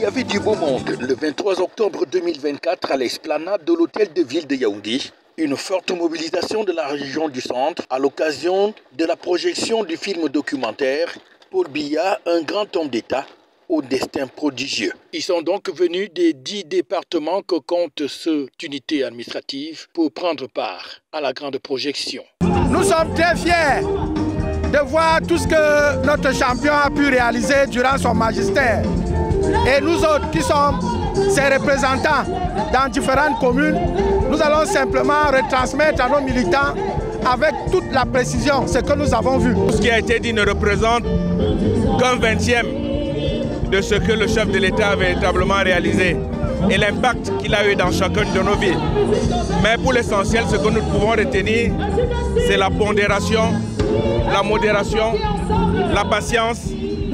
y avait du beau monde le 23 octobre 2024 à l'esplanade de l'hôtel de ville de Yaoundé. Une forte mobilisation de la région du centre à l'occasion de la projection du film documentaire Paul Biya, un grand homme d'État au destin prodigieux. Ils sont donc venus des 10 départements que compte cette unité administrative pour prendre part à la grande projection. Nous sommes très fiers de voir tout ce que notre champion a pu réaliser durant son magistère. Et nous autres qui sommes ses représentants dans différentes communes, nous allons simplement retransmettre à nos militants avec toute la précision ce que nous avons vu. Ce qui a été dit ne représente qu'un 20e de ce que le chef de l'État a véritablement réalisé et l'impact qu'il a eu dans chacune de nos vies. Mais pour l'essentiel, ce que nous pouvons retenir, c'est la pondération, la modération, la patience,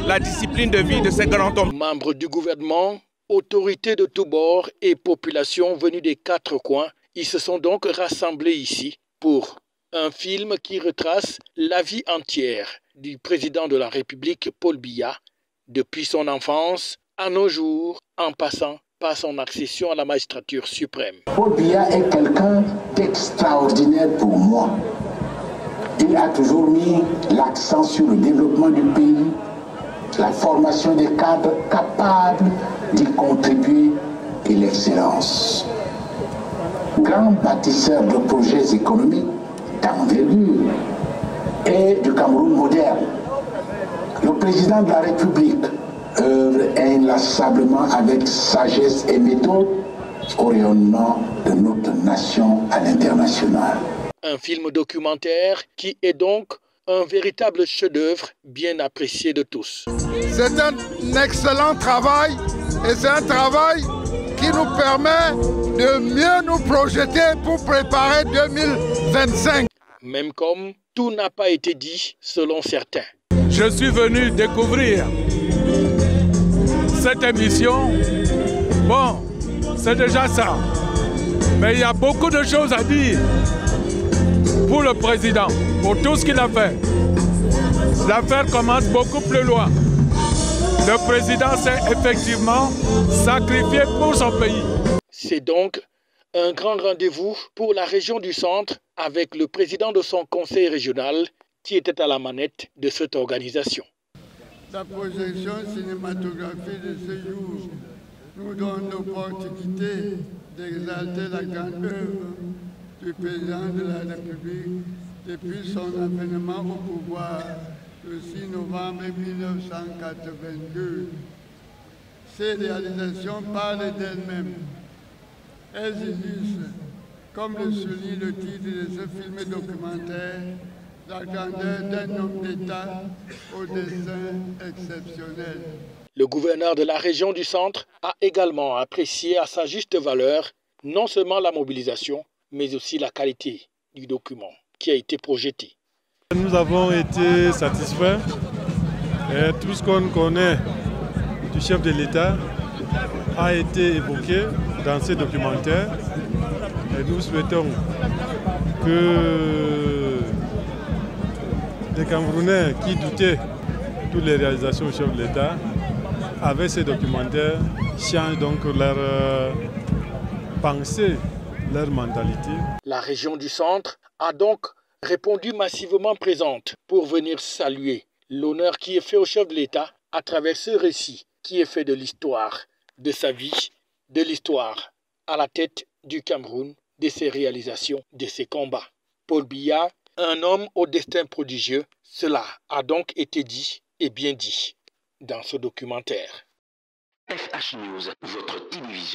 la discipline de vie de ces grands hommes. Membres du gouvernement, autorités de tous bords et populations venues des 4 coins, ils se sont donc rassemblés ici pour un film qui retrace la vie entière du président de la République, Paul Biya, depuis son enfance à nos jours, en passant par son accession à la magistrature suprême. Paul Biya est quelqu'un d'extraordinaire pour moi. Il a toujours mis l'accent sur le développement du pays, la formation des cadres capables d'y contribuer et l'excellence. Grand bâtisseur de projets économiques d'envergure et du Cameroun moderne. Le président de la République œuvre inlassablement avec sagesse et méthode au rayonnement de notre nation à l'international. Un film documentaire qui est donc un véritable chef-d'œuvre bien apprécié de tous. C'est un excellent travail et c'est un travail qui nous permet de mieux nous projeter pour préparer 2025. Même comme tout n'a pas été dit selon certains. Je suis venu découvrir cette émission. Bon, c'est déjà ça. Mais il y a beaucoup de choses à dire pour le président, pour tout ce qu'il a fait. L'affaire commence beaucoup plus loin. Le président s'est effectivement sacrifié pour son pays. C'est donc un grand rendez-vous pour la région du centre avec le président de son conseil régional qui était à la manette de cette organisation. La projection cinématographique de ce jour nous donne l'opportunité d'exalter la grande œuvre du président de la République depuis son avènement au pouvoir le 6 novembre 1982. Ces réalisations parlent d'elles-mêmes. Elles illustrent, comme le souligne le titre de ce film documentaire, la grandeur d'un homme d'État au destin exceptionnel. Le gouverneur de la région du centre a également apprécié à sa juste valeur non seulement la mobilisation, mais aussi la qualité du document qui a été projeté. Nous avons été satisfaits et tout ce qu'on connaît du chef de l'État a été évoqué dans ces documentaires et nous souhaitons que les Camerounais qui doutaient de toutes les réalisations du chef de l'État avec ces documentaires changent donc leur pensée, leur mentalité. La région du centre a donc répondu massivement présente pour venir saluer l'honneur qui est fait au chef de l'État à travers ce récit qui est fait de l'histoire, de sa vie, de l'histoire à la tête du Cameroun, de ses réalisations, de ses combats. Paul Biya, un homme au destin prodigieux, cela a donc été dit et bien dit dans ce documentaire. FH News, votre télévision.